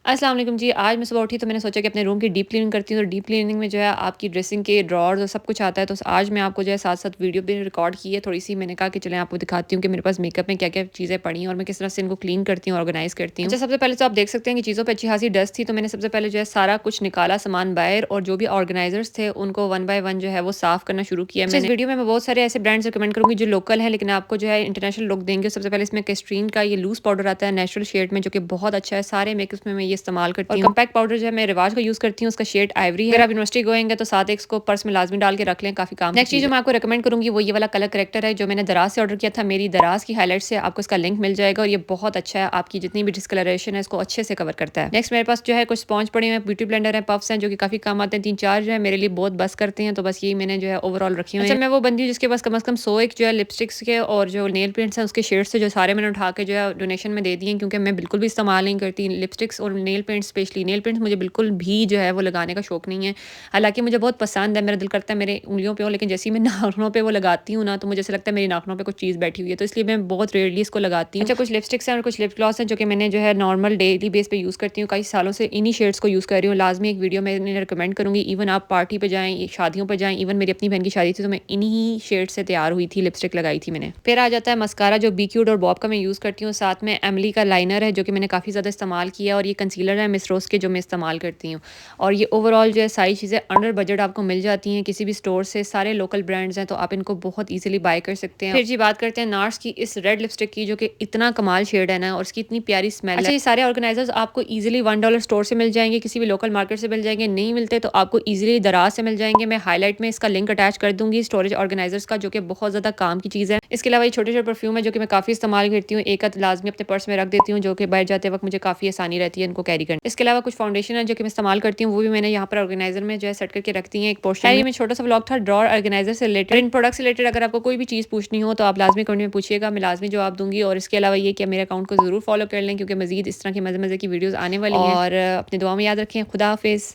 अस्सलाम वालेकुम जी। आज मैं सुबह उठी तो मैंने सोचा कि अपने रूम की डीप क्लीनिंग करती हूँ। तो डीप क्लीनिंग में जो है आपकी ड्रेसिंग के ड्रॉर्स और सब कुछ आता है। तो आज मैं आपको जो है साथ-साथ वीडियो भी रिकॉर्ड की है थोड़ी-सी। मैंने कहा कि चलें आपको दिखाती हूँ कि मेरे पास मेकअप में क्या-क्या चीज़ें पड़ी हैं और मैं किस तरह से इनको क्लीन करती हूँ, ऑर्गनाइज़ करती हूँ। अच्छा, सबसे पहले तो आप देख सकते हैं कि चीज़ों पे अच्छी खासी डस्ट थी, तो मैंने सबसे पहले जो है सारा कुछ निकाला सामान बाहर और जो भी ऑर्गनाइज़र्स थे उनको वन बाय वन जो है वो साफ़ करना शुरू किया मैंने। इस वीडियो में मैं बहुत सारे ऐसे ब्रांड्स रिकमेंड करूँगी जो लोकल हैं लेकिन आपको जो है इंटरनेशनल लुक देंगे। सबसे पहले इसमें कैस्ट्रीन का ये लूज़ पाउडर आता है नेचुरल शेड में, जो कि बहुत अच्छा है। सारे मेकअप्स में मैं ये इस्तेमाल करती हूँ। और कॉम्पैक्ट पाउडर जो है मैं रिवाज का यूज़ करती हूँ, उसका शेड आइवरी है। अगर आप यूनिवर्सिटी गोइंग है तो साथ एक इसको पर्स में लाज़मी डाल के रख लें, काफ़ी काम की नेक्स्ट चीज़ जो मैं आपको रिकमेंड करूँगी वो ये वाला कलर करेक्टर है जो मैंने दराज से ऑर्डर किया था। मेरी दराज की हाइलाइट से आपको इसका लिंक मिल जाएगा और ये बहुत अच्छा है, आपकी जितनी भी डिस्कलरेशन है इसको अच्छे से कवर करता है। नेक्स्ट मेरे पास जो है कुछ स्पॉन्ज पड़े हुए हैं, ब्यूटी ब्लेंडर है, पफ्स हैं जो कि काफ़ी काम आते हैं। 3-4 जो है मेरे लिए बहुत बस करते हैं, तो बस यही मैंने जो है ओवरऑल रखी हुई है। अच्छा, मैं वो बंदी हूँ जिसके पास कम से कम 100 एक जो है लिपस्टिक्स के और जो नेल पेंट्स हैं उसके शेड्स थे, जो सारे मैंने उठा के जो है डोनेशन में दे दिए, क्योंकि मैं बिल्कुल भी इस्तेमाल नहीं करती लिपस्टिक्स और nail paints. Specially nail paints मुझे बिल्कुल भी जो है वो लगाने का शौक नहीं है। हालाँकि मुझे बहुत पसंद है, मेरा दिल करता है मेरे उँगलियों पे हो, लेकिन जैसे ही मैं नाखूनों पे वो लगाती हूँ ना, तो मुझे ऐसा लगता है मेरी नाखूनों पे कुछ चीज़ बैठी हुई है, तो इसलिए मैं बहुत रेयरली इसको लगाती हूँ। अच्छा, कुछ लिपस्टिक्स हैं और कुछ लिप ग्लॉस हैं जो कि मैंने जो है नॉर्मल डेली बेस पे यूज़ करती हूँ। कई सालों से इन्हीं शेड्स को यूज़ कर रही हूँ। लाज़मी एक वीडियो मैं इन्हें रिकमेंड करूँगी। इवन आप पार्टी पे जाएँ, शादियों पे जाएँ, इवन मेरी अपनी बहन की शादी थी तो मैं इन्हीं शेड से तैयार हुई थी, लिपस्टिक लगाई थी मैंने। फिर आ जाता है मस्कारा जो बी क्यूट और बॉब का मैं यूज़ करती हूँ। साथ में एमिली का लाइनर है जो कि मैंने काफ़ी ज़्यादा इस्तेमाल किया, और ये कंसीलर है मिस रोज़ के जो मैं इस्तेमाल करती हूँ। और ये ओवरऑल जो है सारी चीज़ें अंडर बजट आपको मिल जाती हैं किसी भी स्टोर से। सारे लोकल ब्रांड्स हैं तो आप इनको बहुत ईज़िली बाय कर सकते हैं। फिर जी बात करते हैं नार्स की इस रेड लिपस्टिक की, जो कि इतना कमाल शेड है ना और इसकी इतनी प्यारी स्मेल है। अच्छा, ये सारे ऑर्गेनाइजर्स आपको ईज़िली $1 स्टोर से मिल जाएँगे, किसी भी लोकल मार्केट से मिल जाएँगे। नहीं मिलते तो आपको ईज़िली दराज से मिल जाएँगे। मैं हाइलाइट में इसका लिंक अटैच कर दूँगी स्टोरेज ऑर्गेनाइजर्स का, जो कि बहुत ज़्यादा काम की चीज़ है। इसके अलावा ये छोटे-छोटे परफ्यूम है जो कि मैं काफ़ी इस्तेमाल करती हूँ। एक आध लाज़मी अपने पर्स में रख देती हूँ, जो कि बाहर जाते वक़्त मुझे काफ़ी आसानी रहती है इनको कैरी करने। इसके अलावा कुछ फाउंडेशन है जो कि मैं इस्तेमाल करती हूँ, वो भी मैंने यहाँ पर ऑर्गेनाइजर में जो है सेट करके रखती हैं एक पोर्शन में। ये में छोटा सा व्लॉग था ड्रॉअर ऑर्गेनाइजर से रिलेटेड। इन प्रोडक्ट से रिलेटेड अगर आपको कोई भी चीज़ पूछनी हो तो आप लाज़मी कमेंट में पूछिएगा, मैं लाज़मी जवाब दूँगी। और इसके अलावा ये कि मेरे अकाउंट को ज़रूर फॉलो कर लें, क्योंकि मज़ीद इस तरह की मज़े-मज़े की वीडियोज़ आने वाली हैं। और अपनी दुआ में याद रखें। खुदा हाफ़िज़।